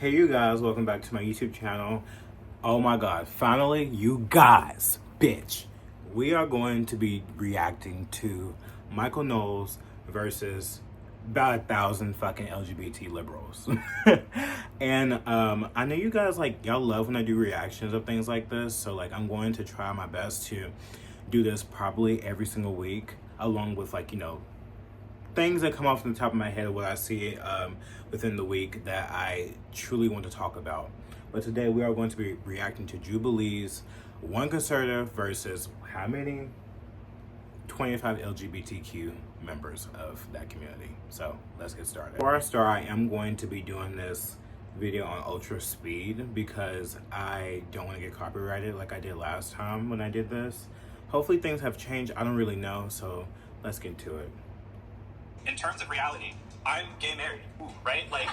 Hey you guys, welcome back to my YouTube channel. Oh my god, finally, you guys, bitch. We are going to be reacting to Michael Knowles versus about 1,000 fucking LGBT liberals. And I know you guys, like, y'all love when I do reactions of things like this, so like I'm going to try my best to do this probably every single week, along with, like, you know, things that come off the top of my head of what I see within the week that I truly want to talk about. But today we are going to be reacting to Jubilee's one conservative versus how many? 25 LGBTQ members of that community. So let's get started. Before I start, I am going to be doing this video on ultra speed because I don't want to get copyrighted like I did last time when I did this. Hopefully things have changed. I don't really know, so let's get to it. In terms of reality, I'm gay married, right? Like,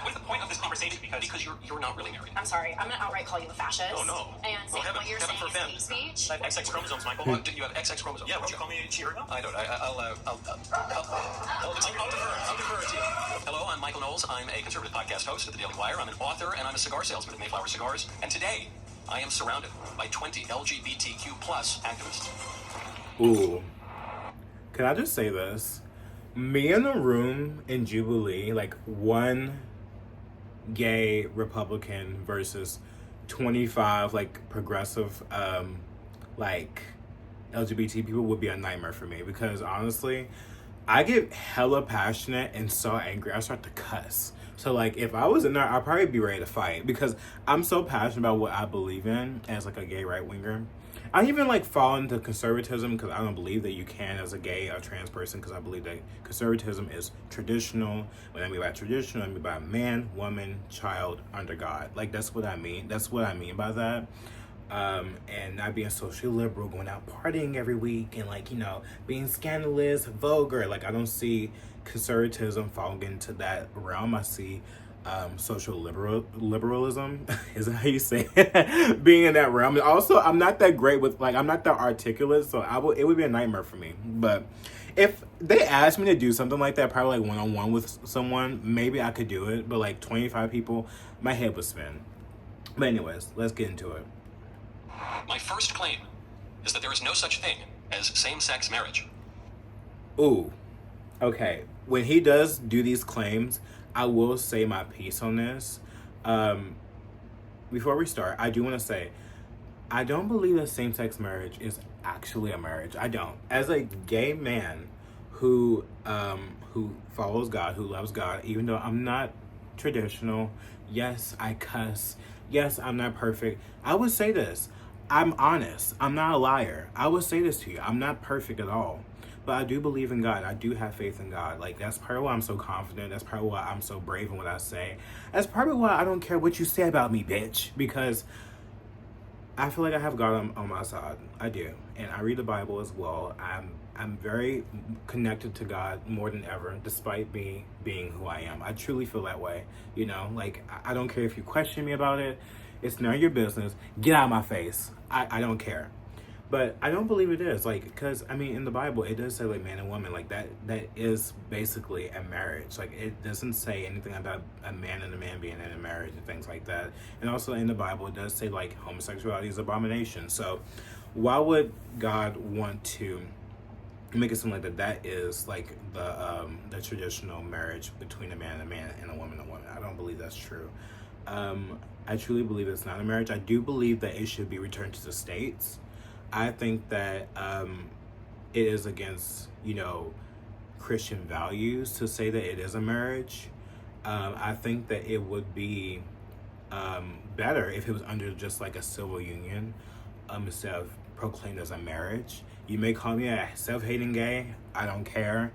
what's the point of this conversation? Because you're not really married. I'm sorry, I'm gonna outright call you a fascist. Oh no. And say what you're saying is hate speech. I have XX chromosomes, Michael. You have XX chromosomes. Yeah, would you call me a cheater? I don't. I'll defer to you. Hello, I'm Michael Knowles. I'm a conservative podcast host at the Daily Wire. I'm an author and I'm a cigar salesman at Mayflower Cigars. And today, I am surrounded by 20 LGBTQ plus activists. Ooh. Can I just say this? Me in the room in Jubilee, like one gay Republican versus 25 like progressive like LGBT people would be a nightmare for me, because honestly I get hella passionate and so angry I start to cuss. So like if I was in there, I'd probably be ready to fight because I'm so passionate about what I believe in as like a gay right-winger. I even like fall into conservatism because I don't believe that you can as a gay or trans person, because I believe that conservatism is traditional. When I mean by traditional, I mean by man, woman, child, under God. Like that's what I mean. That's what I mean by that. And not being socially liberal, going out partying every week and like, you know, being scandalous, vulgar. Like I don't see conservatism falling into that realm. I see social liberalism is that how you say it? Being in that realm. And also I'm not that great with, like, I'm not that articulate, so it would be a nightmare for me. But if they asked me to do something like that, probably like one-on-one with someone, maybe I could do it. But like 25 people, my head would spin. But anyways, let's get into it. My first claim is that there is no such thing as same-sex marriage. Ooh, okay. When he does do these claims, I will say my piece on this. Before we start, I do want to say, I don't believe that same-sex marriage is actually a marriage. I don't. As a gay man who follows God, who loves God, even though I'm not traditional, yes, I cuss, yes, I'm not perfect, I would say this. I'm honest. I'm not a liar. I would say this to you. I'm not perfect at all. But I do believe in God. I do have faith in God. Like, that's part of why I'm so confident. That's part of why I'm so brave in what I say. That's probably why I don't care what you say about me, bitch. Because I feel like I have God on my side. I do. And I read the Bible as well. I'm very connected to God more than ever, despite me being who I am. I truly feel that way. You know, like, I don't care if you question me about it. It's none of your business. Get out of my face. I don't care. But I don't believe it is, like, because, I mean, in the Bible, it does say, like, man and woman, like, that is basically a marriage. Like, it doesn't say anything about a man and a man being in a marriage and things like that. And also in the Bible, it does say, like, homosexuality is abomination. So why would God want to make it seem like that is, like, the traditional marriage between a man and a woman and a woman? I don't believe that's true. I truly believe it's not a marriage. I do believe that it should be returned to the states. I think that it is against, you know, Christian values to say that it is a marriage. I think that it would be better if it was under just like a civil union instead of proclaimed as a marriage. You may call me a self-hating gay. I don't care.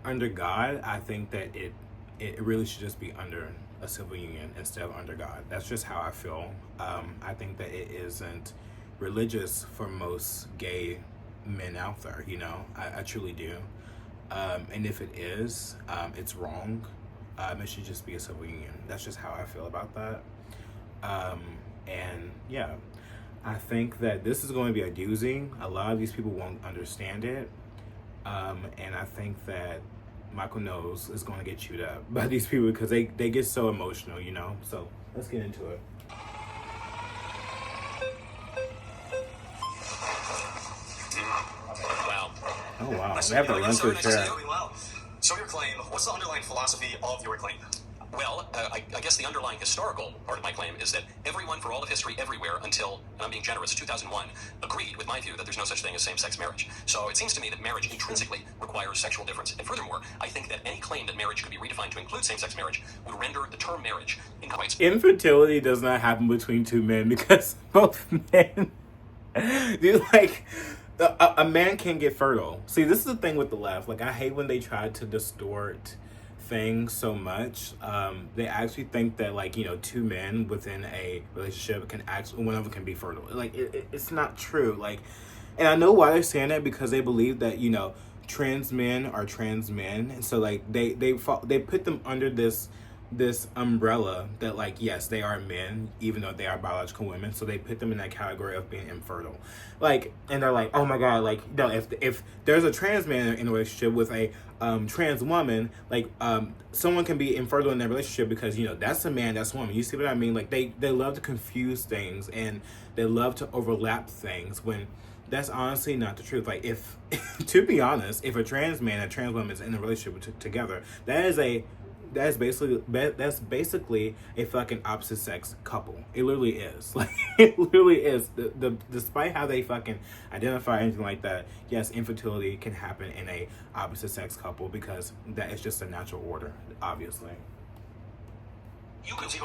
Under God, I think that it really should just be under a civil union instead of under God. That's just how I feel. I think that it isn't religious for most gay men out there, you know. I truly do. And if it is, it's wrong. It should just be a civil union. That's just how I feel about that. And yeah, I think that this is going to be a doozy. A lot of these people won't understand it. And I think that Michael Knowles is going to get chewed up by these people because they get so emotional, you know? So let's get into it. Wow. Oh, wow. They have to run to a chair. So your claim, what's the underlying philosophy of your claim? Well, I guess the underlying historical part of my claim is that everyone for all of history everywhere until, and I'm being generous, 2001, agreed with my view that there's no such thing as same-sex marriage. So it seems to me that marriage intrinsically requires sexual difference. And furthermore, I think that any claim that marriage could be redefined to include same-sex marriage would render the term marriage incompatible. Infertility does not happen between two men because both men do like... A man can't get fertile. See, this is the thing with the left. Like, I hate when they try to distort things so much. They actually think that, like, you know, two men within a relationship can actually, one of them can be fertile. Like, it's not true. Like, and I know why they're saying that, because they believe that, you know, trans men are trans men. And so, like, they put them under this umbrella that, like, yes, they are men, even though they are biological women. So they put them in that category of being infertile. Like, and they're like, oh my God, like, no, if there's a trans man in a relationship with a trans woman, like, someone can be infertile in that relationship because, you know, that's a man, that's a woman. You see what I mean? Like, they love to confuse things and they love to overlap things when that's honestly not the truth. Like, if, to be honest, if a trans man and a trans woman is in a relationship together, that's basically a fucking opposite sex couple. It literally is. Like, it literally is. Despite how they fucking identify anything like that, yes, infertility can happen in a opposite sex couple because that is just a natural order, obviously. You could say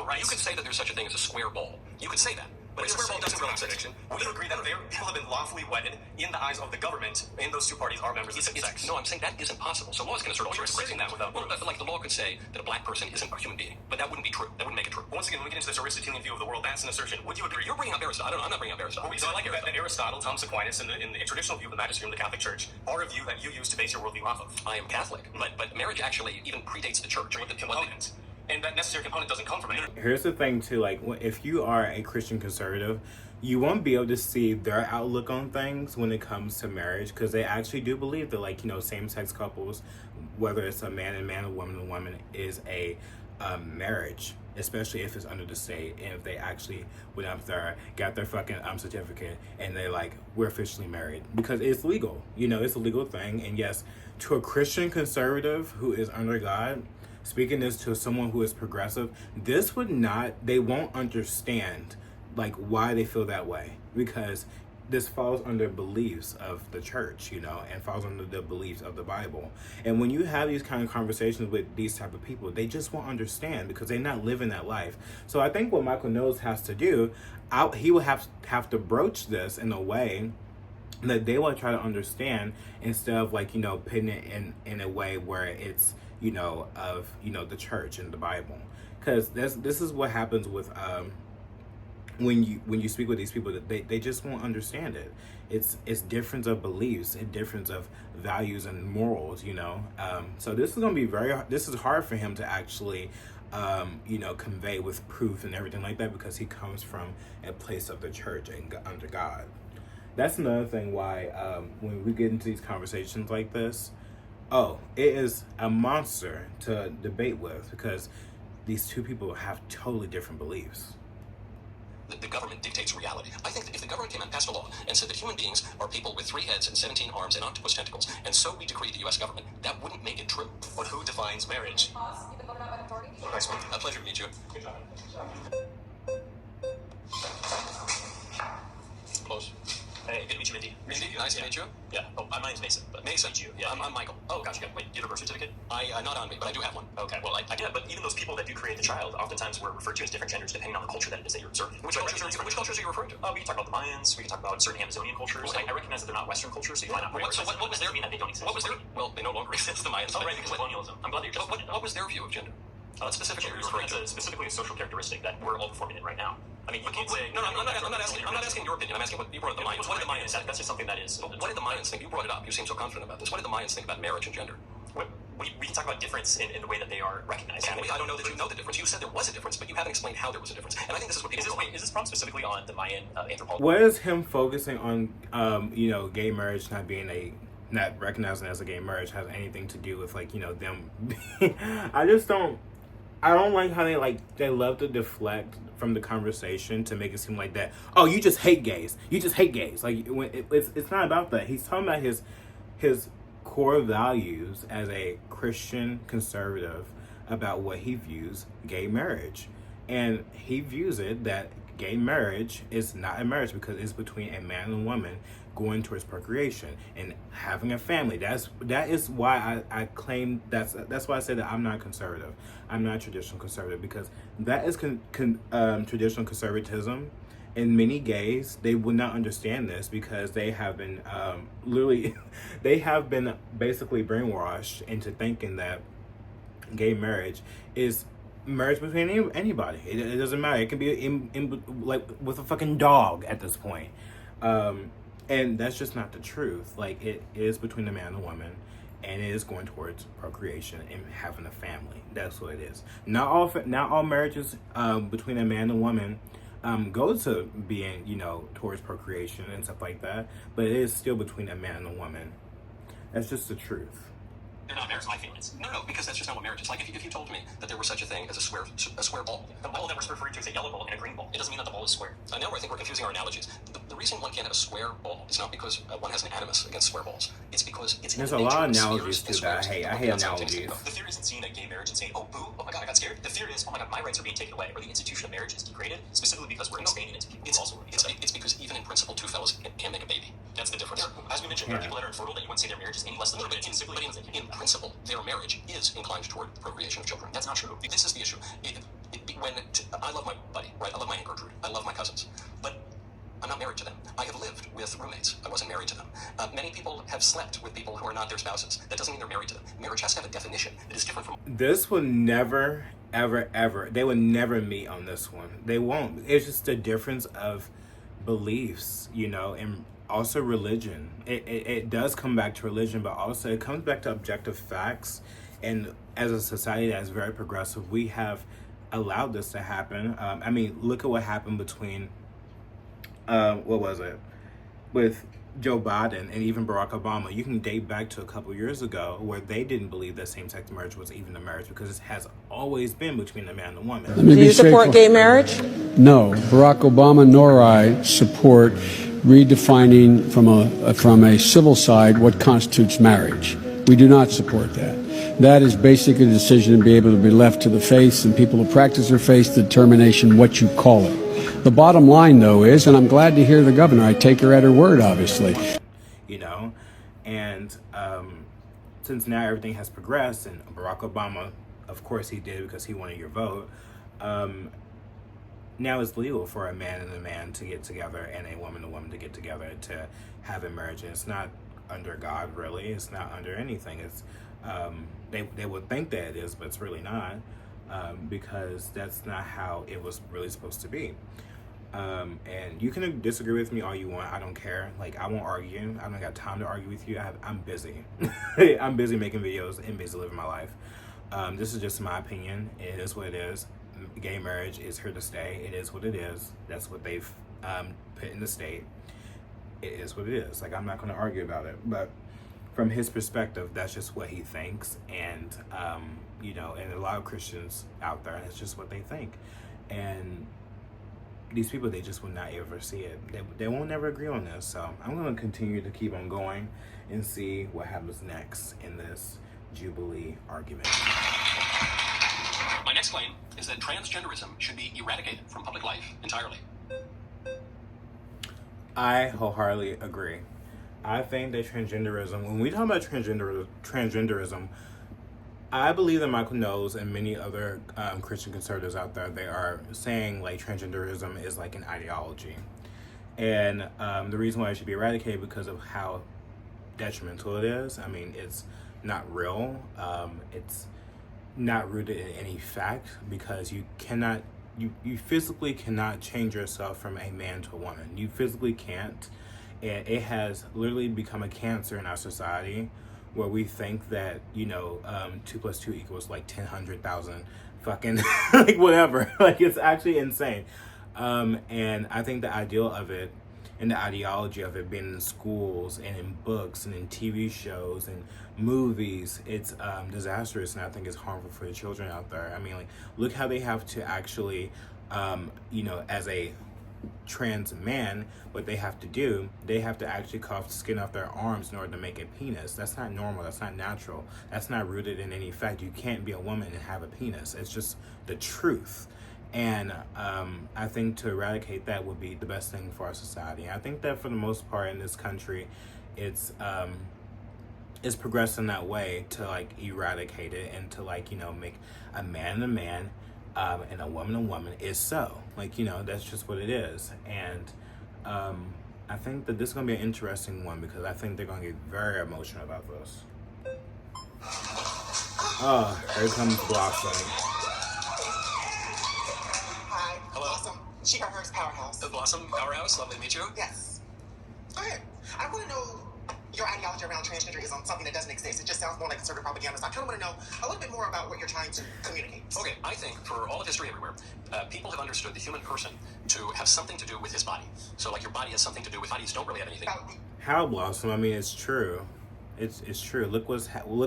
that there's such a thing as a square ball. You could say that. But a square ball doesn't really exist. Would you agree that people have been lawfully wedded in the eyes of the government, and those two parties are members of the same sex? No, I'm saying that isn't possible. So law is going to sort of... You're phrasing that without... Well, like, the law could say that a black person isn't a human being, but that wouldn't be true. That wouldn't make it true. Once again, when we get into this Aristotelian view of the world, that's an assertion. Would you agree? You're bringing up Aristotle. I'm not bringing up Aristotle. So I like that Aristotle, Thomas Aquinas, in the traditional view of the magisterium of the Catholic Church, are a view that you use to base your worldview off of. I am Catholic, but marriage actually even predates the church. The component. And that necessary component doesn't come from it. Here's the thing too, like, if you are a Christian conservative, you won't be able to see their outlook on things when it comes to marriage, because they actually do believe that, like, you know, same-sex couples, whether it's a man and man, a woman and woman, is a marriage, especially if it's under the state, and if they actually went up there, got their fucking certificate, and they like, we're officially married, because it's legal, you know, it's a legal thing. And yes, to a Christian conservative who is under God, speaking this to someone who is progressive, they won't understand, like, why they feel that way, because this falls under beliefs of the church, you know, and falls under the beliefs of the Bible. And when you have these kind of conversations with these type of people, they just won't understand because they're not living that life. So I think what Michael Knowles has to do, he will have to broach this in a way that they will try to understand, instead of, like, you know, putting it in a way where it's, you know, of, you know, the church and the Bible. Because this is what happens with when you speak with these people, that they just won't understand it. It's difference of beliefs and difference of values and morals, you know. So this is gonna be this is hard for him to actually you know, convey with proof and everything like that, because he comes from a place of the church and under God. That's another thing why when we get into these conversations like this, it is a monster to debate with, because these two people have totally different beliefs. The government dictates reality. I think that if the government came and passed a law and said that human beings are people with 3 heads and 17 arms and octopus tentacles, and so we decree the U.S. government, that wouldn't make it true. But who defines marriage? Nice one. A pleasure to meet you. Good job. Close. Hey, good to meet you, Mindy. Mindy, nice to meet you. Yeah. Oh, my name's Mason. But Mason. Meet you. Yeah. I'm Michael. Oh, gotcha. Wait, you have a birth certificate? Not on me, but I do have one. Okay. Well, I get it, but even those people that do create the child, oftentimes we're referred to as different genders depending on the culture that it is that you're observing. Which cultures are you referring to? We can talk about the Mayans. We can talk about certain Amazonian cultures. I recognize that they're not Western cultures, so you might not. So what was their? mean that they don't exist? What was their? Well, they no longer exist. The Mayans. Oh, right, because of colonialism. I'm glad that you're just. What was their view of gender? Specifically, It's specifically a social characteristic that we're all performing in right now. I mean, you can't say... No, I'm not asking your opinion. I'm asking what you brought up the Mayans. What did the Mayans think? That's just something that is... What did the Mayans think? You brought it up. You seem so confident about this. What did the Mayans think about marriage and gender? We can talk about difference in the way that they are recognized. I don't know that you know the difference. You said there was a difference, but you haven't explained how there was a difference. And I think this is what people... Is this problem specifically on the Mayan anthropology? What is him focusing on, you know, gay marriage not being not recognizing as a gay marriage has anything to do with like, you know, them. I don't like how they love to deflect from the conversation to make it seem like that. Oh, you just hate gays. You just hate gays. Like when it's not about that. He's talking about his core values as a Christian conservative about what he views gay marriage, and he views it that gay marriage is not a marriage because it's between a man and a woman going towards procreation and having a family. That is why I claim that's why I say that I'm not conservative. I'm not traditional conservative, because that is traditional conservatism. And many gays, they would not understand this because they have been they have been basically brainwashed into thinking that gay marriage is marriage between anybody. It doesn't matter. It can be in like with a fucking dog at this point. And that's just not the truth. Like, it is between a man and a woman, and it is going towards procreation and having a family. That's what it is. Not all marriages between a man and a woman go to being, you know, towards procreation and stuff like that, but it is still between a man and a woman. That's just the truth. They're not marriage, my feelings. No, because that's just not what marriage is. Like, if you told me that there was such a thing as a square ball. The ball that we're referring to is a yellow ball and a green ball. It doesn't mean that the ball is square. Now I think we're confusing our analogies. The reason one can't have a square ball is not because one has an animus against square balls. It's because it's there's a lot of analogies to that. I hate analogies. The fear isn't seeing a gay marriage and saying, oh, boo, oh my god, I got scared. The fear is, oh my god, my rights are being taken away, or the institution of marriage is degraded, specifically because we're expanding into people who also it's because even in principle, two fellows can't make a baby. That's the difference. As we mentioned, there are people that are infertile that you wouldn't say their marriage is any less than But in principle, their marriage is inclined toward procreation of children. That's not true. This is the issue. I love my buddy, right? I love my Aunt Gertrude. I love my cousins. But I'm not married to them. I have lived with roommates. I wasn't married to them. Many people have slept with people who are not their spouses. That doesn't mean they're married to them. Marriage has to have a definition that is different from... This will never, ever, they will never meet on this one. They won't. It's just a difference of beliefs, you know, and also religion. It does come back to religion, but also it comes back to objective facts. And as a society that is very progressive, we have allowed this to happen. I mean, look at what happened between, with Joe Biden and even Barack Obama. You can date back to a couple years ago where they didn't believe that same-sex marriage was even a marriage, because it has always been between a man and a woman. Do you support gay marriage? No, Barack Obama nor I support redefining from a civil side what constitutes marriage. We do not support that. That is basically a decision to be able to be left to the faith and people who practice their faith, the determination what you call it. The bottom line, though, is, and I'm glad to hear the governor, I take her at her word, obviously. You know, and since now everything has progressed, and Barack Obama, of course he did because he wanted your vote, now it's legal for a man and a man to get together and a woman to get together to have a marriage. And it's not under God, really. It's not under anything. It's they would think that it is, but it's really not, because that's not how it was really supposed to be. And you can disagree with me all you want. I don't care. Like, I won't argue. I don't got time to argue with you. I'm busy. I'm busy making videos and busy living my life. This is just my opinion. It is what it is. Gay marriage is here to stay. It is what it is. That's what they've put in the state. It is what it is. Like, I'm not going to argue about it. But from his perspective, that's just what he thinks. And, you know, and a lot of Christians out there, it's just what they think. And these people, they just will not ever see it. They won't never agree on this. So I'm going to continue to keep on going and see what happens next in this Jubilee argument. My next claim is that transgenderism should be eradicated from public life entirely. I wholeheartedly agree. I think that transgenderism, when we talk about transgenderism, I believe that Michael Knowles and many other Christian conservatives out there, they are saying like transgenderism is like an ideology. And the reason why it should be eradicated because of how detrimental it is. I mean, it's not real. It's not rooted in any fact, because you cannot, you physically cannot change yourself from a man to a woman. You physically can't. And it has literally become a cancer in our society, where we think that, you know, 2 + 2 equals like 10, 100,000, fucking like whatever. Like, it's actually insane. And I think the ideal of it and the ideology of it being in schools and in books and in TV shows and movies, it's disastrous, and I think it's harmful for the children out there. I mean, like, look how they have to actually, as a trans man, what they have to do, they have to actually cut off the skin off their arms in order to make a penis. That's not normal. That's not natural. That's not rooted in any fact. You can't be a woman and have a penis. It's just the truth. And I think to eradicate that would be the best thing for our society. I think that for the most part in this country, it's progressing that way to like eradicate it and to like, make a man a man and a woman is so. Like, that's just what it is. And I think that this is going to be an interesting one because I think they're going to get very emotional about this. Oh, here comes Blossom. Hi. Hello. Blossom. She got hers Powerhouse. The Blossom Powerhouse, lovely to meet you. Yes. Go ahead. I want to know your ideology around transgenderism, something that doesn't exist. It just sounds more like conservative propaganda. So I kind of want to know a little bit more about what you're trying to communicate. Okay, I think for all of history everywhere, people have understood the human person to have something to do with his body. So like your body has something to do with bodies don't really have anything. How, Blossom? I mean, it's true. It's true. Look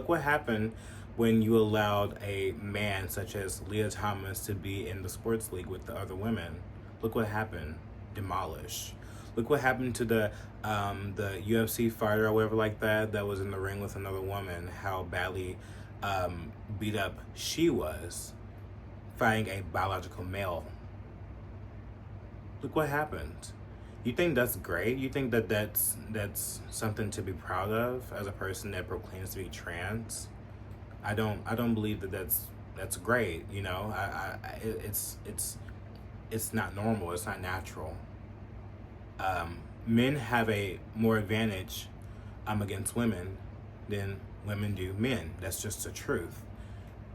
what happened when you allowed a man such as Leah Thomas to be in the sports league with the other women. Look what happened. Demolished. Look what happened to the UFC fighter or whatever like that was in the ring with another woman. How badly beat up she was fighting a biological male. Look what happened. You think that's great? You think that that's something to be proud of as a person that proclaims to be trans? I don't believe that that's great. It's not normal. It's not natural. Men have a more advantage against women than women do men. That's just the truth.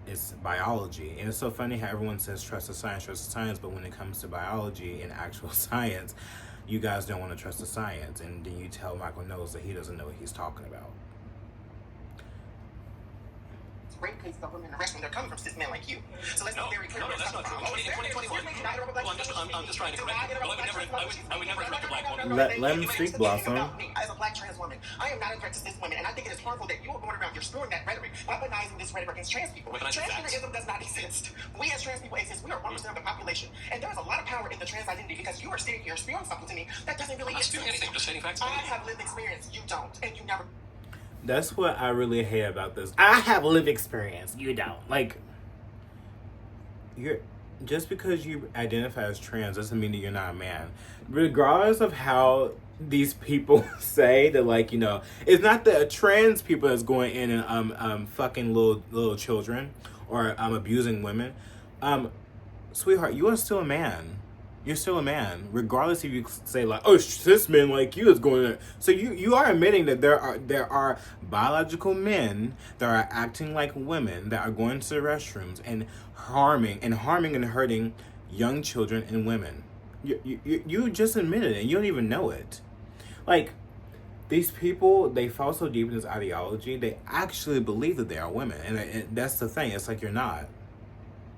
It's biology. And it's so funny how everyone says trust the science, but when it comes to biology and actual science, you guys don't want to trust the science. And then you tell Michael Knowles that he doesn't know what he's talking about. Great cases of women in the restroom, they're coming from cis men like you. So let's No, be very clear. that's not true. In 2021, well, I'm just trying to correct you. Well, I would never correct a black woman. Let him speak, Blossom. As a black trans woman, I am not a threat to cis women, and I think it is harmful that you are going around, you're spewing that rhetoric, weaponizing this rhetoric against trans people. Transgenderism does not exist. We as trans people exist. We are 1% of the population, and there is a lot of power in the trans identity because you are sitting here spewing something to me that doesn't really exist. I'm not spewing anything, just stating facts. I have lived experience. You don't, and you never. That's what I really hate about this. I have lived experience. You don't. Like, just because you identify as trans doesn't mean that you're not a man. Regardless of how these people say that, like, it's not the trans people that's going in and fucking little children or abusing women. Sweetheart, you are still a man. You're still a man, regardless if you say like, "Oh, cis men like you is going to." So you are admitting that there are biological men that are acting like women that are going to the restrooms and harming and hurting young children and women. You just admitted it, and you don't even know it. Like, these people, they fall so deep in this ideology, they actually believe that they are women, and that's the thing. It's like you're not.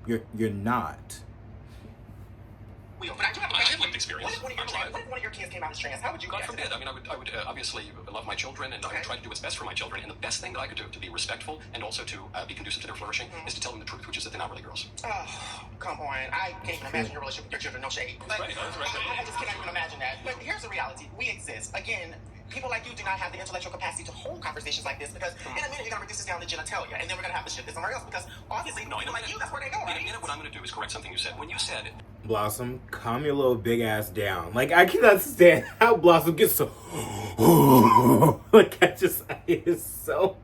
You're not. But I do have a I question. have lived experience. What if one of your kids came out as trans? How would you God react to forbid. that? I mean, I would obviously love my children, and I would try to do what's best for my children. And the best thing that I could do to be respectful and also to be conducive to their flourishing is to tell them the truth, which is that they're not really girls. Oh, come on. I can't even imagine your relationship with your children. No shade. But Right, that's right. I just cannot even imagine that. But here's the reality. We exist. Again, people like you do not have the intellectual capacity to hold conversations like this because in a minute you're going to reduce this down to genitalia and then we're going to have to shift this somewhere else because obviously people like you, that's where they go, right? In a minute, what I'm going to do is correct something you said. When you said... Blossom, calm your little big ass down. Like, I cannot stand how Blossom gets so... like, it's so...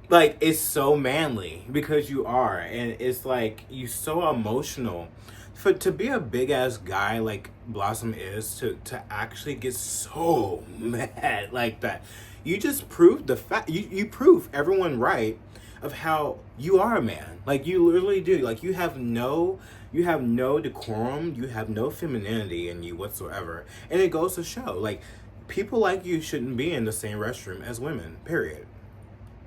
Like, it's so manly because you are. And it's like, you're so emotional. To be a big ass guy like Blossom is, to actually get so mad like that, you just proved the fact. You prove everyone right of how you are a man. Like, you literally do. Like, you have no decorum. You have no femininity in you whatsoever, and it goes to show. Like, people like you shouldn't be in the same restroom as women. Period.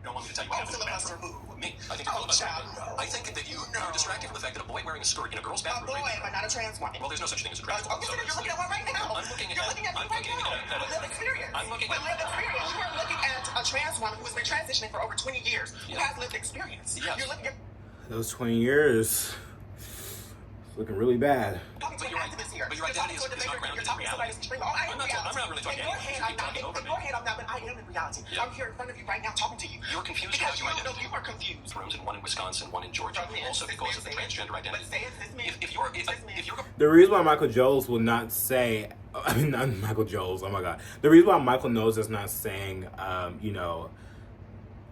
You don't want me to tell you what happened in the filibuster bathroom? who? Me. I think you're filibuster. child, no. I think that you're distracted from the fact that a boy wearing a skirt in a girl's A bathroom. boy, but not a trans woman. Well, there's no such thing as a trans Okay, woman. so you're looking at one right now. I'm looking at You're that. looking at me I'm right looking now. at Live experience. I'm looking With at- live experience. You are looking at a trans woman who has been transitioning for over 20 years, who Yeah. has lived experience. Yes. You're looking at Those 20 years, it's looking really bad. talking to But an you're activist here. But your You're talking identity to a is not debater. grounded You're in talking to somebody reality. who's extreme. Oh, I am I'm not reality. really talking In about your you. head, You I'm keep not. talking over In me. your head, I'm not, but I am in reality. Yeah. I'm here in front of you right now talking to you. You're confused because about your you don't know identity. you are confused. Rooms, and one in Wisconsin, one in Georgia. From men, Also cis because men, of the say it. transgender identity. But say it, cis men. If you're The reason why Michael Jones will not say, I mean, not Michael Jones, oh my God. The reason why Michael Knowles is not saying, you know,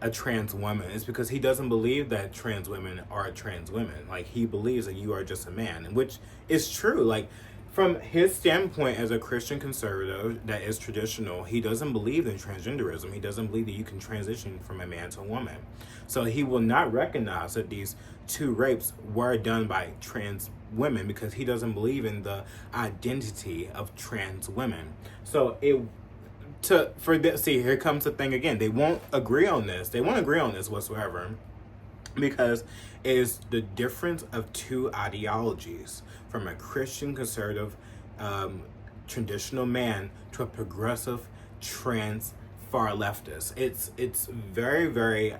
a trans woman is because he doesn't believe that trans women are trans women. Like, he believes that you are just a man, and which is true. Like, from his standpoint as a Christian conservative that is traditional, he doesn't believe in transgenderism. He doesn't believe that you can transition from a man to a woman. So he will not recognize that these two rapes were done by trans women because he doesn't believe in the identity of trans women. So here comes the thing again. They won't agree on this. They won't agree on this whatsoever because it is the difference of two ideologies from a Christian conservative traditional man to a progressive trans far leftist. It's very, very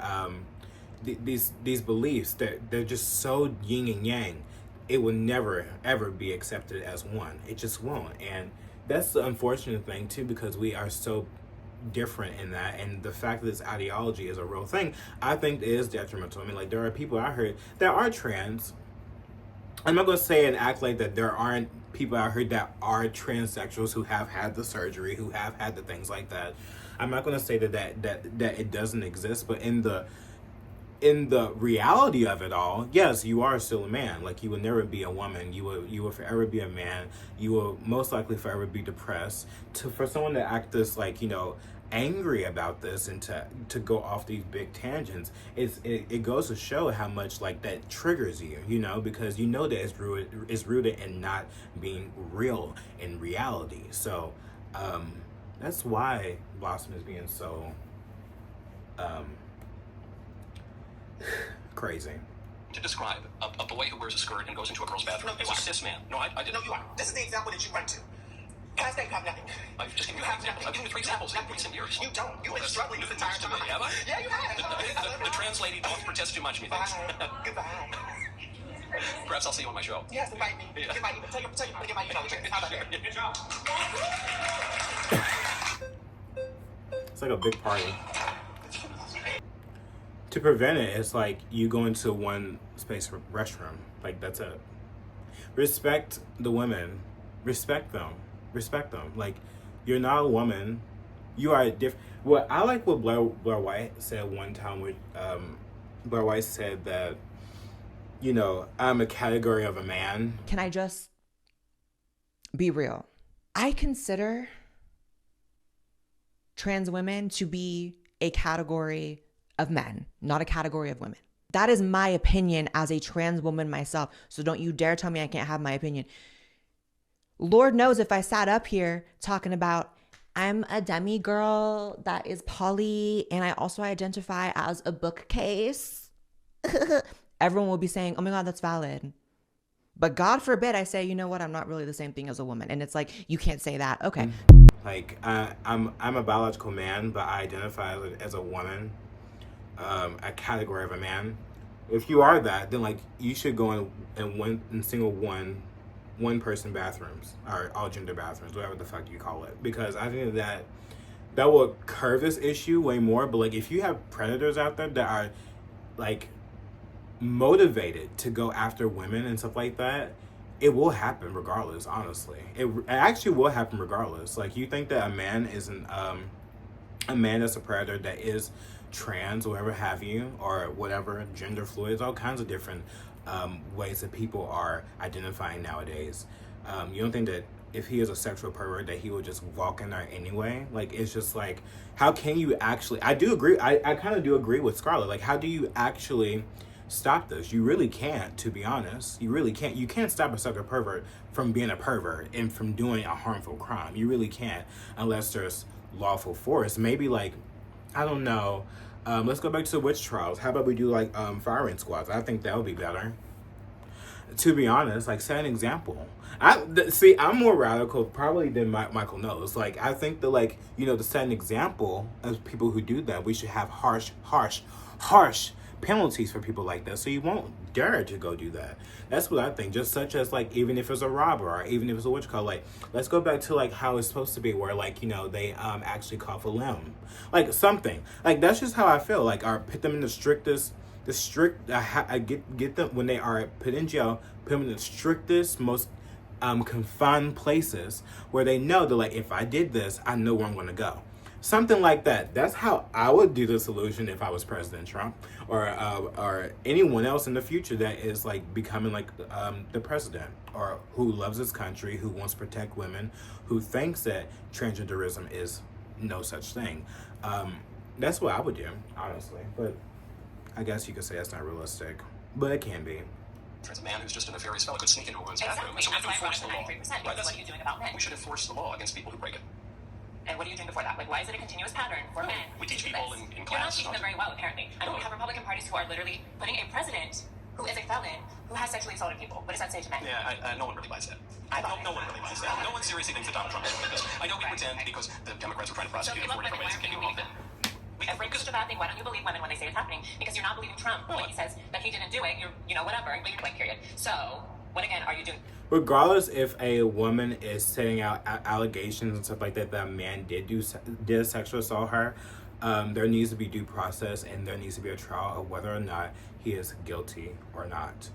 these beliefs that they're just so yin and yang. It will never ever be accepted as one. It just won't. And that's the unfortunate thing too, because we are so different in that, and the fact that this ideology is a real thing, I think is detrimental. I mean, like, there are people out here that are trans. I'm not gonna say and act like that there aren't people out here that are transsexuals who have had the surgery, who have had the things like that. I'm not gonna say that it doesn't exist, but in the reality of it all, yes, you are still a man. Like, you will never be a woman. You will forever be a man. You will most likely forever be depressed. For someone to act this, like, you know, angry about this and to go off these big tangents, it goes to show how much, like, that triggers you, you know, because you know that it's rooted in not being real in reality. So that's why Blossom is being so crazy. to describe a boy who wears a skirt and goes into a girl's bathroom as a cis man. No, I didn't. No, you are. This is the example that you went to. Can I say you have nothing? I've just given You you have examples. nothing. I've given you 3 examples in recent years. You don't. You've been struggling this entire News to me, time. have I? Yeah, you have. The trans lady don't protest too much, methinks. Bye. Goodbye. Perhaps I'll see you on my show. Yes, invite me. Yeah. Invite me. Tell you to get my email address. How about that? Good job. It's like a big party. To prevent it, it's like you go into one space restroom. Like, that's it. Respect the women. Respect them. Respect them. Like, you're not a woman. You are different. Well, I like what Blair White said one time. With Blair White said that, you know, I'm a category of a man. Can I just be real? I consider trans women to be a category of men, not a category of women. That is my opinion as a trans woman myself. So don't you dare tell me I can't have my opinion. Lord knows if I sat up here talking about I'm a demi girl that is poly and I also identify as a bookcase, everyone will be saying, oh my God, that's valid. But God forbid I say, you know what, I'm not really the same thing as a woman. And it's like, you can't say that. Okay. Like, I'm a biological man, but I identify as a woman, a category of a man. If you are that, then, like, you should go in single one person bathrooms, or all gender bathrooms, whatever the fuck you call it. Because I think that will curve this issue way more. But, like, if you have predators out there that are, like, motivated to go after women and stuff like that, it will happen regardless, honestly. It actually will happen regardless. Like, you think that a man isn't a man that's a predator that is trans or whatever have you, or whatever, gender fluid, there's all kinds of different ways that people are identifying nowadays. You don't think that if he is a sexual pervert that he will just walk in there anyway? Like, it's just like, how can you actually, I do agree, I kind of do agree with Scarlett, like, how do you actually stop this? You really can't, to be honest. You really can't. You can't stop a sexual pervert from being a pervert and from doing a harmful crime. You really can't, unless there's lawful force. Maybe, like, I don't know, Let's go back to witch trials. How about we do like firing squads? I think that would be better. To be honest, like set an example. See, I'm more radical probably than Michael Knowles. Like I think that like to set an example of people who do that, we should have harsh penalties for people like that, so you won't dare to go do that. That's what I think. Just such as like even if it's a robber or even if it's a witch call, like let's go back to like how it's supposed to be, where like they actually cough a limb, like something like that's just how I feel. Like put them in I get them when they are put in jail, put them in the strictest, most confined places where they know that like if I did this, I know where I'm going to go. Something like that. That's how I would do the solution if I was President Trump or anyone else in the future that is like becoming like the president, or who loves his country, who wants to protect women, who thinks that transgenderism is no such thing. That's what I would do, honestly. But I guess you could say that's not realistic, but it can be. There's a man who's just a nefarious fellow could sneak into a woman's bathroom, and so we have to enforce the law. Right, what are you doing about men? We should enforce the law against people who break it. And what are you doing before that? Like, why is it a continuous pattern for men? We teach people in You're not class. teaching them very well, apparently. I know we have Republican parties who are literally putting a president who is a felon who has sexually assaulted people. What does that say to men? Yeah, no one really buys that. No one really buys that. No one seriously thinks that Donald Trump is doing this. I know we pretend because the Democrats are trying to So prosecute if it you in love 4 different women, why ways. aren't you believing them? If rape is such a bad thing, why don't you believe women when they say it's happening? Because you're not believing Trump when he says that he didn't do it. You're whatever, but you're like, period. So, what again are you doing? Regardless if a woman is setting out allegations and stuff like that, that a man did sexually assault her, there needs to be due process, and there needs to be a trial of whether or not he is guilty or not.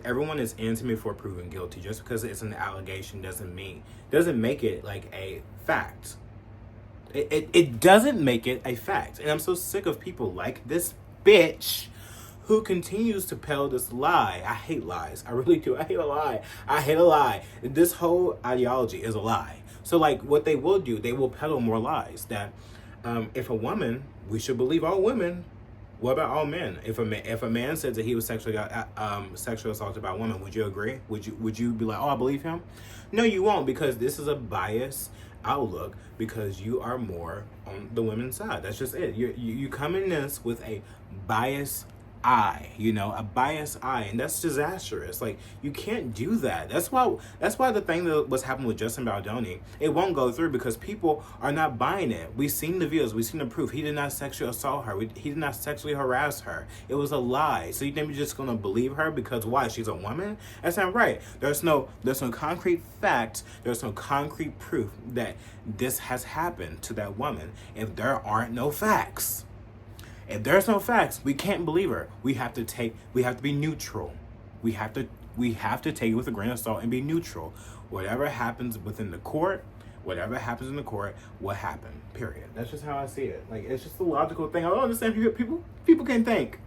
Everyone is intimate for proving guilty. Just because it's an allegation doesn't make it like a fact. It doesn't make it a fact. And I'm so sick of people like this bitch who continues to peddle this lie. I hate lies. I really do. I hate a lie. This whole ideology is a lie. So like what they will do, they will peddle more lies. That if a woman, we should believe all women. What about all men? If a man says that he was sexually assaulted by a woman, would you agree? Would you be like, oh, I believe him? No, you won't, because this is a biased outlook, because you are more on the women's side. That's just it. You come in this with a biased eye, a biased eye, and that's disastrous. Like, you can't do that. That's why the thing that was happening with Justin Baldoni, it won't go through, because people are not buying it. We've seen the videos, we've seen the proof. He did not sexually assault her. He did not sexually harass her. It was a lie. So you think you're just gonna believe her because why? She's a woman? That's not right. There's no concrete fact. There's no concrete proof that this has happened to that woman if there aren't no facts. If there's no facts, we can't believe her. We have to be neutral. We have to take it with a grain of salt and be neutral. Whatever happens in the court, what happened, period. That's just how I see it. Like, it's just a logical thing. I don't understand people can think.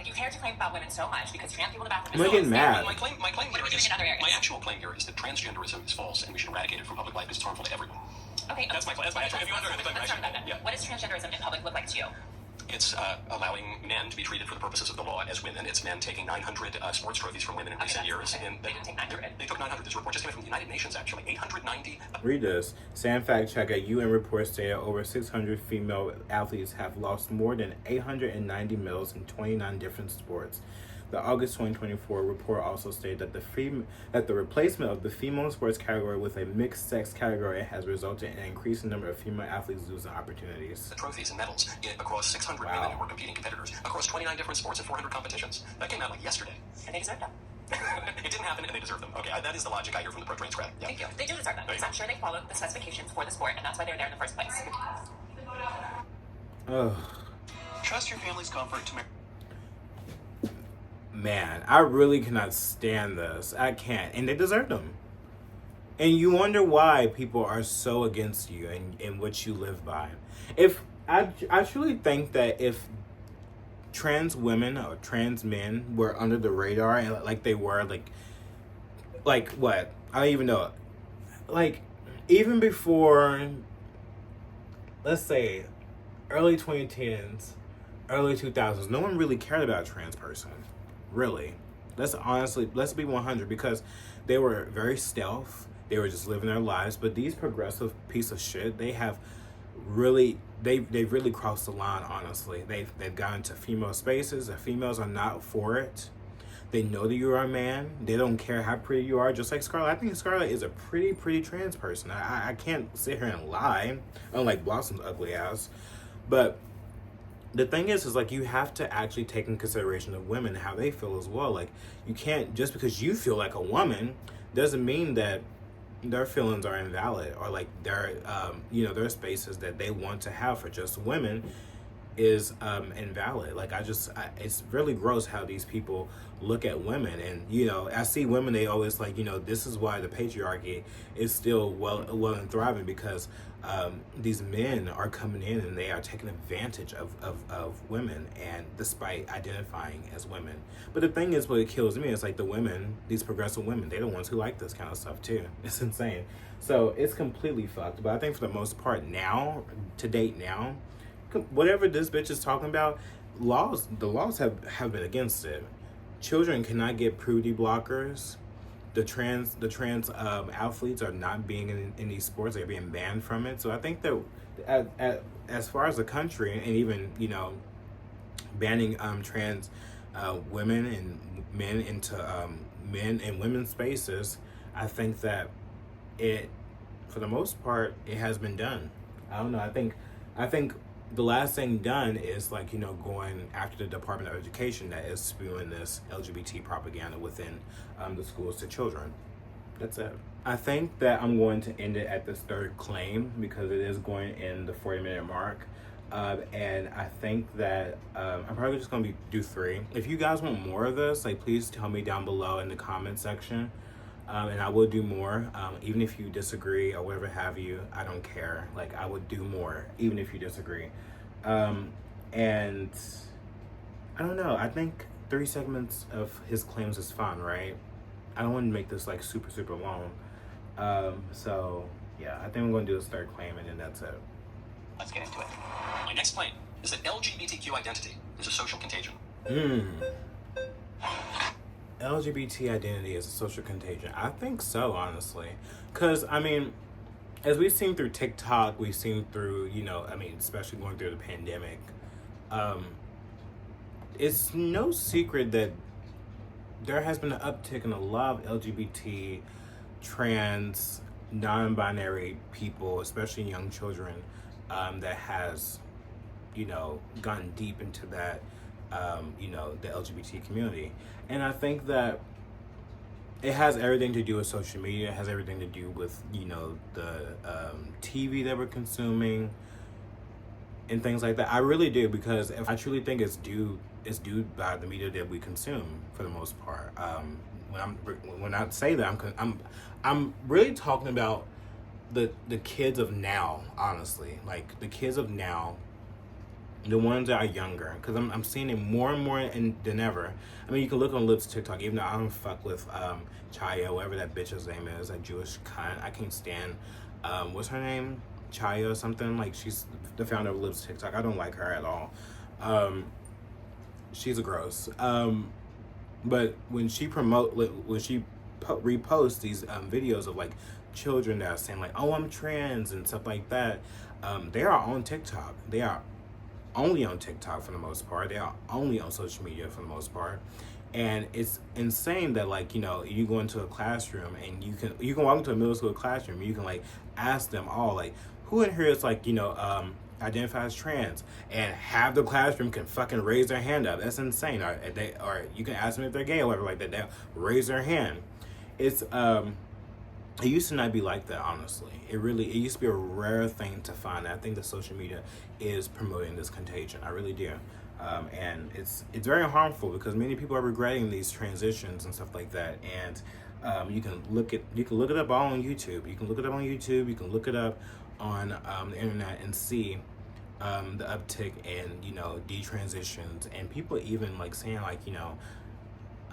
You care to claim about women so much because trans people in the bathroom I'm getting mad. My claim here doing is, in other areas? my actual claim here is that transgenderism is false and we should eradicate it from public life because it's harmful to everyone. Okay. That's my actual, if you want to, Let's start with that. yeah. What does transgenderism in public look like to you? It's allowing men to be treated for the purposes of the law as women. It's men taking 900 sports trophies from women in recent years. Okay. They didn't take 900. They took 900. This report just came in from the United Nations, actually. 890. Read this. Sam fact check, a UN report stated over 600 female athletes have lost more than 890 medals in 29 different sports. The August 2024 report also stated that the replacement of the female sports category with a mixed sex category has resulted in an increasing number of female athletes losing opportunities. The trophies and medals across 600 women who were competing competitors across 29 different sports and 400 competitions. That came out like yesterday. And they deserve them. It didn't happen, and they deserve them. Okay, that is the logic I hear from the pro-trans crowd. Yeah. Thank you. They do deserve them because I'm sure they followed the specifications for the sport, and that's why they're there in the first place. Ugh. Trust your family's comfort to marry. Man, I really cannot stand this. I can't. And they deserve them. And you wonder why people are so against you and what you live by. If I truly think that if trans women or trans men were under the radar and like they were like what? I don't even know. Like, even before, let's say, early 2010s, early 2000s, no one really cared about a trans person. Really. Let's be 100, because they were very stealth. They were just living their lives. But these progressive piece of shit, they have really they've really crossed the line. Honestly, they've gone into female spaces. The females are not for it. They know that you're a man. They don't care how pretty you are. Just like Scarlett, I think Scarlett is a pretty trans person. I can't sit here and lie, unlike Blossom's ugly ass. But the thing is like, you have to actually take in consideration of women, how they feel as well. Like, you can't, just because you feel like a woman doesn't mean that their feelings are invalid, or like their their spaces that they want to have for just women is invalid. Like, it's really gross how these people look at women. And I see women, they always like, this is why the patriarchy is still well and thriving, because these men are coming in and they are taking advantage of women, and despite identifying as women. But the thing is, what it kills me is like the women, these progressive women, they're the ones who like this kind of stuff too. It's insane. So it's completely fucked. But I think for the most part now, to date now, whatever this bitch is talking about, the laws have been against it. Children cannot get puberty blockers. The trans athletes are not being in these sports. They're being banned from it. So I think that as far as the country, and even banning trans women and men into men and women's spaces, I think that it, for the most part, it has been done. I don't know. I think the last thing done is like, going after the Department of Education that is spewing this LGBT propaganda within the schools to children. That's it. I think that I'm going to end it at this third claim, because it is going in the 40-minute mark. And I think that I'm probably just going to do 3. If you guys want more of this, like, please tell me down below in the comment section. And I will do more, even if you disagree or whatever have you. I don't care. Like, I would do more, even if you disagree. And I don't know. I think 3 segments of his claims is fine, right? I don't want to make this like super long. So yeah, I think I'm going to do this third claim, and then that's it. Let's get into it. My next claim is that LGBTQ identity is a social contagion. LGBT identity is a social contagion. I think so, honestly. Because, I mean, as we've seen through TikTok, we've seen through, especially going through the pandemic, it's no secret that there has been an uptick in a lot of LGBT, trans, non-binary people, especially young children, that has, gone deep into that, the LGBT community. And I think that it has everything to do with social media. It has everything to do with, the TV that we're consuming and things like that. I really do, because I truly think it's due by the media that we consume for the most part. When I say that, I'm really talking about the kids of now, honestly. Like, the kids of now, the ones that are younger, because I'm seeing it more and more than ever. I mean, you can look on Lips TikTok, even though I don't fuck with Chaya, whatever that bitch's name is, that Jewish cunt. I can't stand, what's her name? Chaya or something. Like, she's the founder of Lips TikTok. I don't like her at all. She's a gross. But when she reposts these videos of like children that are saying like, oh, I'm trans and stuff like that, they are on TikTok. They are only on TikTok for the most part. They are only on social media for the most part. And it's insane that, like, you go into a classroom and you can walk into a middle school classroom and you can like ask them all, like, who in here is like, identify as trans, and half the classroom can fucking raise their hand up. That's insane. Or you can ask them if they're gay or whatever like that. They'll raise their hand. It's it used to not be like that, honestly. It used to be a rare thing to find. I think the social media is promoting this contagion. I really do. And it's very harmful, because many people are regretting these transitions and stuff like that. And you can look it up all on YouTube. You can look it up on the internet and see the uptick in detransitions, and people even like saying like,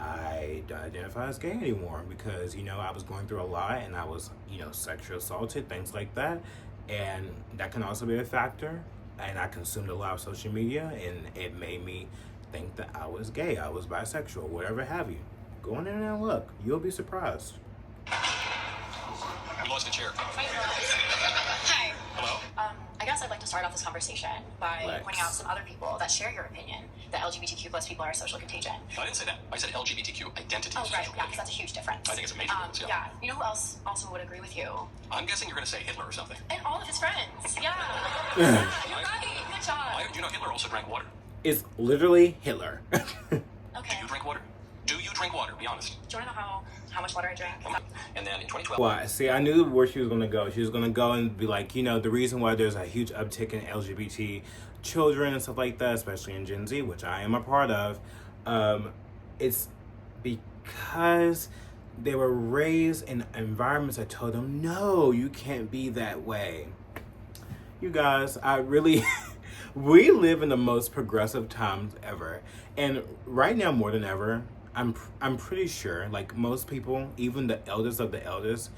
I don't identify as gay anymore because, I was going through a lot and I was, sexually assaulted, things like that. And that can also be a factor. And I consumed a lot of social media, and it made me think that I was gay, I was bisexual, whatever have you. Go on in there and look. You'll be surprised. We lost a chair. Hi. Hello? I guess I'd like to start off this conversation by Lex. pointing out some other people that share your opinion that LGBTQ plus people are a social contagion. I didn't say that. I said LGBTQ identity Oh, is right, social yeah, contagion. because that's a huge difference. I think it's a major difference, yeah. You know who else also would agree with you? I'm guessing you're going to say Hitler or something. And all of his friends. Yeah. You're right. Good job. Do you know Hitler also drank water? It's literally Hitler. Okay. Do you drink water? Do you drink water? Be honest. Do you want to know how much water I drink? And then in 2012... Well, see, I knew where she was going to go. She was going to go and be like, you know, the reason why there's a huge uptick in LGBT children and stuff like that, especially in Gen Z, which I am a part of, it's because they were raised in environments that told them, no, you can't be that way. You guys, I really... we live in the most progressive times ever. And right now, more than ever, I'm pretty sure, like most people, even the eldest of the eldest,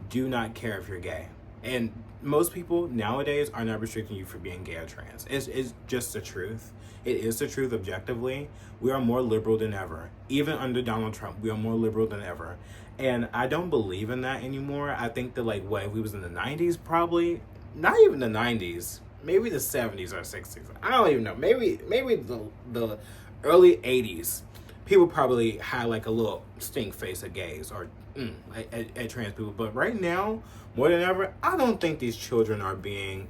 do not care if you're gay. And most people nowadays are not restricting you for being gay or trans. It's just the truth. It is the truth objectively. We are more liberal than ever. Even under Donald Trump, we are more liberal than ever. And I don't believe in that anymore. I think that, like, what, if we was in the 90s, probably, not even the 90s, maybe the 70s or 60s. I don't even know. Maybe the early 80s. People probably had like a little stink face at gays or at trans people. But right now, more than ever, I don't think these children are being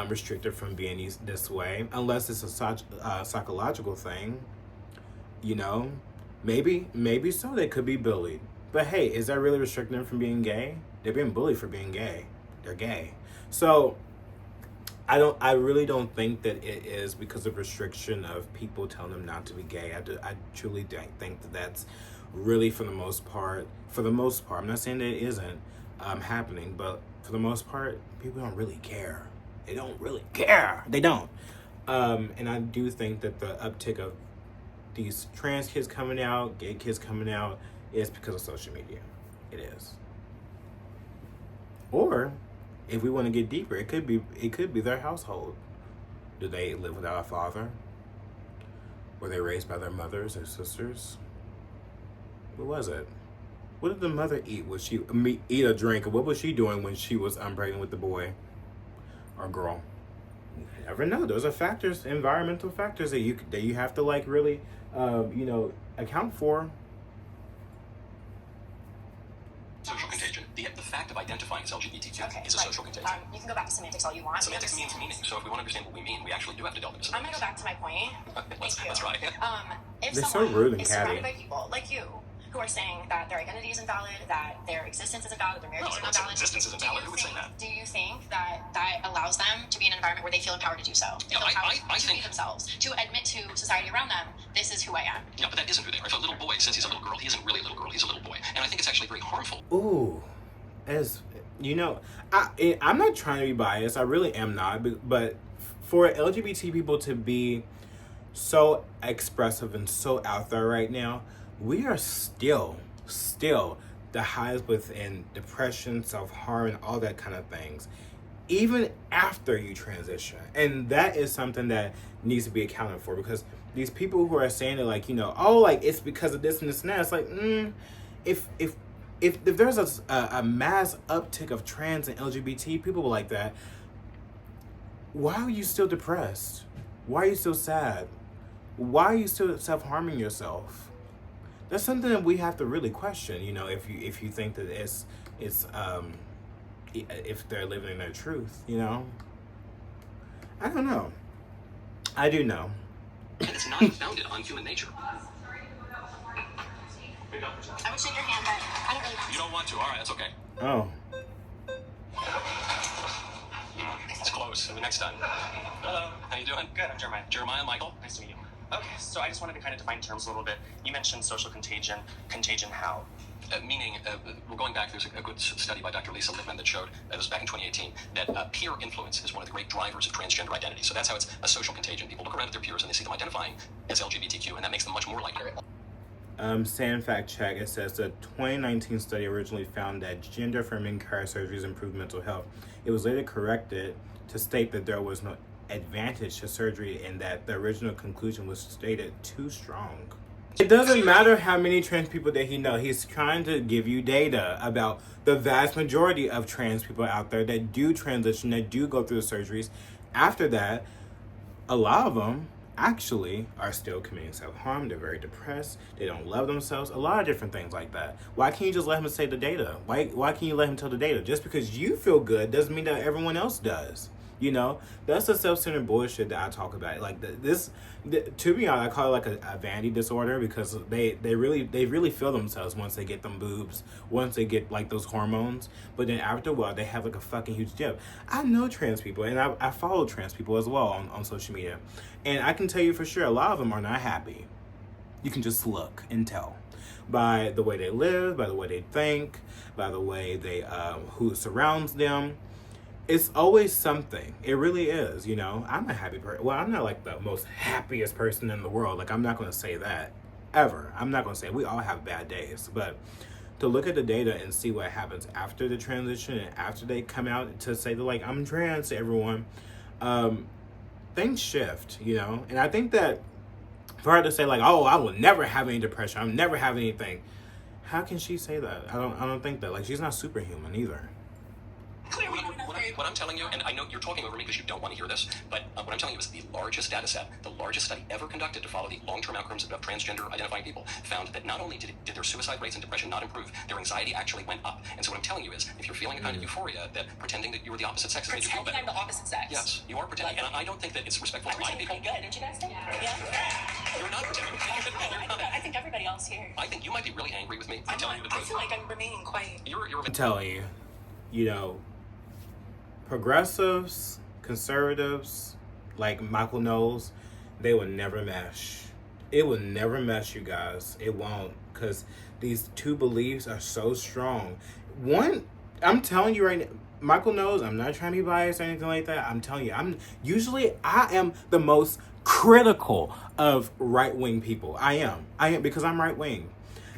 restricted from being this way. Unless it's a psychological thing. You know? Maybe so. They could be bullied. But hey, is that really restricting them from being gay? They're being bullied for being gay. They're gay. So... I really don't think that it is because of restriction of people telling them not to be gay. I truly think that that's really for the most part, I'm not saying that it isn't happening, but for the most part, people don't really care. They don't really care. They don't. And I do think that the uptick of these trans kids coming out, gay kids coming out, is because of social media. It is. Or... if we want to get deeper, it could be their household. Do they live without a father? Were they raised by their mothers or sisters? What was it? What did the mother eat? Was she eat or drink? Or what was she doing when she was pregnant with the boy or girl? You never know. Those are factors, environmental factors that you have to like really, account for. Social contagion. The fact of identifying as LGBTQ is a social contagion. You can go back to semantics all you want. Semantics means meaning. So if we want to understand what we mean, we actually do have to delve into I'm going semantics. to go back to my point. Let's try. If They're so someone rude and is catty. surrounded by people like you who are saying that their identity isn't valid, that their existence isn't valid, their marriages No, I are not don't say valid. existence isn't valid. Who would say that? Do you think that allows them to be in an environment where they feel empowered to do so? They No, feel I empowered to think- be themselves, to admit to society around them, this is who I am. Yeah, but that isn't who they are. If a little boy says he's a little girl, he isn't really a little girl. He's a little boy. And I think it's actually very harmful. Ooh, as you know, I'm not trying to be biased. I really am not. But for LGBT people to be so expressive and so out there right now, we are still the highest within depression, self-harm, and all that kind of things, even after you transition. And that is something that needs to be accounted for, because these people who are saying it like, it's because of this and this and that, it's like, if there's a mass uptick of trans and LGBT people like that, why are you still depressed? Why are you still sad? Why are you still self-harming yourself? That's something that we have to really question, if you think that it's if they're living in their truth, I don't know. I do know. And it's not founded on human nature. I would shake your hand, but I don't really want You don't want to. All right, that's okay. Oh. It's close. The next time. Hello. How you doing? Good, I'm Jeremiah. Jeremiah, Michael. Nice to meet you. Okay, so I just wanted to kind of define terms a little bit. You mentioned social contagion. Contagion how? Meaning, we're going back, there's a good study by Dr. Lisa Lippman that showed, it was back in 2018, that peer influence is one of the great drivers of transgender identity. So that's how it's a social contagion. People look around at their peers and they see them identifying as LGBTQ, and that makes them much more likely. Sand fact check, it says the 2019 study originally found that gender-affirming car surgeries improved mental health. It was later corrected to state that there was no advantage to surgery and that the original conclusion was stated too strong. It doesn't matter how many trans people that he knows. He's trying to give you data about the vast majority of trans people out there that do transition, that do go through the surgeries, after that, a lot of them actually are still committing self-harm. They're very depressed. They don't love themselves. A lot of different things like that. Why can't you just let him say the data? Why can't you let him tell the data? Just because you feel good doesn't mean that everyone else does. You know, that's the self-centered bullshit that I talk about. Like to be honest, I call it like a vanity disorder, because they really feel themselves once they get them boobs, once they get like those hormones. But then after a while, they have like a fucking huge dip. I know trans people, and I follow trans people as well on social media, and I can tell you for sure, a lot of them are not happy. You can just look and tell by the way they live, by the way they think, by the way they who surrounds them. It's always something. It really is, you know. I'm a happy person. Well, I'm not like the most happiest person in the world. Like, I'm not going to say that ever. I'm not going to say it. We all have bad days. But to look at the data and see what happens after the transition and after they come out to say, like, I'm trans to everyone, things shift, you know. And I think that for her to say, like, oh, I will never have any depression, I'll never have anything. How can she say that? I don't think that. Like, she's not superhuman either. What I'm telling you, and I know you're talking over me because you don't want to hear this, but what I'm telling you is the largest data set, the largest study ever conducted to follow the long-term outcomes of transgender identifying people, found that not only did their suicide rates and depression not improve, their anxiety actually went up. And so what I'm telling you is, if you're feeling a kind of euphoria, that pretending that you were the opposite sex made you feel better. I'm the opposite sex. Yes, you are pretending, and I don't think that it's respectful to lie to people. Good, didn't you guys think? Yeah. You're not pretending. I think everybody else here. I think you might be really angry with me. I'm telling you the I truth. feel like I'm remaining quiet. I'm telling you, you know, progressives, conservatives, like Michael Knowles, they will never mesh. It will never mesh, you guys. It won't, because these two beliefs are so strong. One, I'm telling you right now, Michael Knowles, I'm not trying to be biased or anything like that. I'm telling you, I am the most critical of right-wing people. I am because I'm right-wing.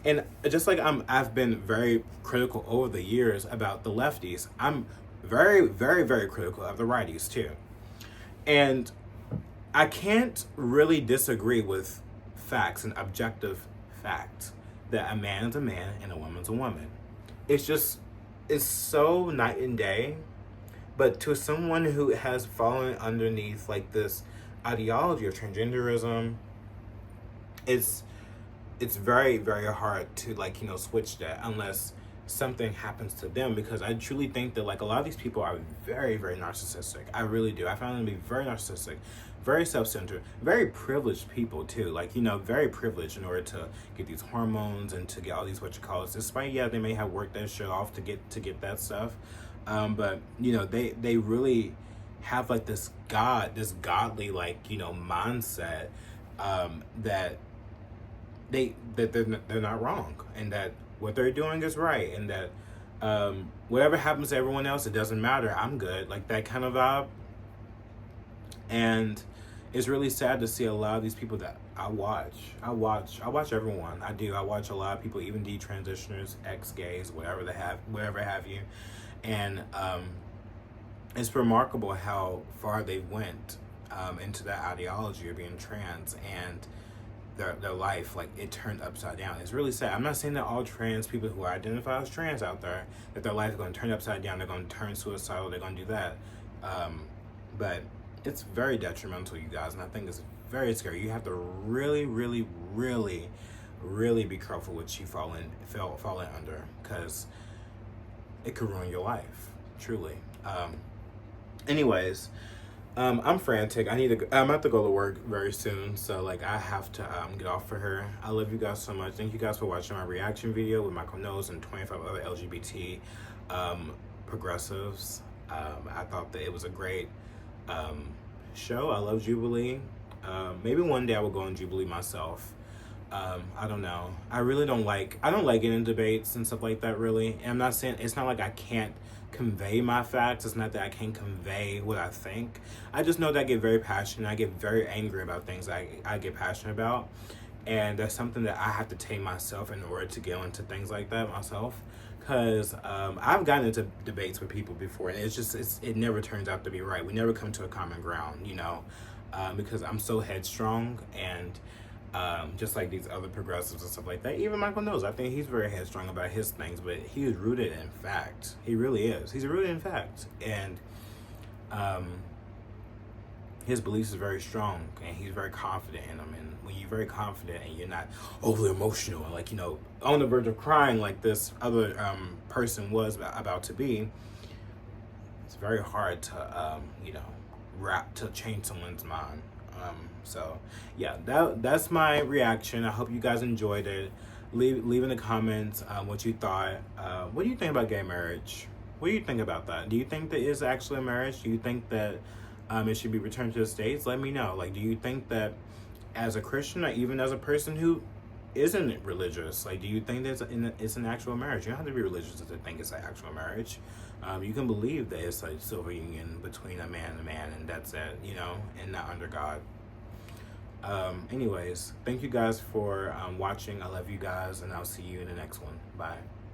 And just like I've been very critical over the years about the lefties, I'm very, very, very critical of the righties too. And I can't really disagree with facts and objective facts that a man is a man and a woman's a woman. It's so night and day. But to someone who has fallen underneath like this ideology of transgenderism, it's very, very hard to like, you know, switch that unless something happens to them, because I truly think that like a lot of these people are very, very narcissistic. I really do. I find them to be very narcissistic, very self-centered, very privileged people too. Like, you know, very privileged in order to get these hormones and to get all these despite they may have worked that shit off to get that stuff. But you know, they really have like this godly like, you know, mindset that they're not wrong, and that what they're doing is right, and that whatever happens to everyone else, it doesn't matter. I'm good, like that kind of vibe. And it's really sad to see a lot of these people that I watch everyone. I do. I watch a lot of people, even detransitioners, ex-gays, whatever have you. And it's remarkable how far they went into that ideology of being trans, and their life, like, it turned upside down. It's really sad. I'm not saying that all trans people who identify as trans out there, that their life is going to turn upside down, they're going to turn suicidal, they're going to do that. But it's very detrimental, you guys, and I think it's very scary. You have to really, really, really, really be careful what you fall under, because it could ruin your life, truly. Anyways, I'm frantic. I'm about to go to work very soon, so like I have to get off for her. I love you guys so much. Thank you guys for watching my reaction video with Michael Knowles and 25 other LGBT progressives. I thought that it was a great show. I love Jubilee. Maybe one day I will go on Jubilee myself. I don't know. I don't like getting in debates and stuff like that, really. And I'm not saying, it's not like I can't convey my facts. It's not that I can't convey what I think. I just know that I get very passionate. I get very angry about things I get passionate about. And that's something that I have to tame myself in order to get into things like that myself. Because I've gotten into debates with people before, and it never turns out to be right. We never come to a common ground, you know, because I'm so headstrong, and just like these other progressives and stuff like that. Even Michael Knowles, I think he's very headstrong about his things, but he is rooted in fact. He really is. He's rooted in fact. And his beliefs is very strong, and he's very confident in them. And when you're very confident and you're not overly emotional and, like, you know, on the verge of crying like this other person was about to be, it's very hard to you know, to change someone's mind. So yeah, that's my reaction. I hope you guys enjoyed it. Leave in the comments what you thought. What do you think about gay marriage? What do you think about that? Do you think that is actually a marriage? Do you think that it should be returned to the States? Let me know. Like, do you think that as a Christian, or even as a person who isn't religious, like, do you think that it's an actual marriage? You don't have to be religious to think it's an actual marriage. You can believe that it's a civil union between a man and a man, and that's it, you know, and not under God. Anyways, thank you guys for watching. I love you guys, and I'll see you in the next one. Bye.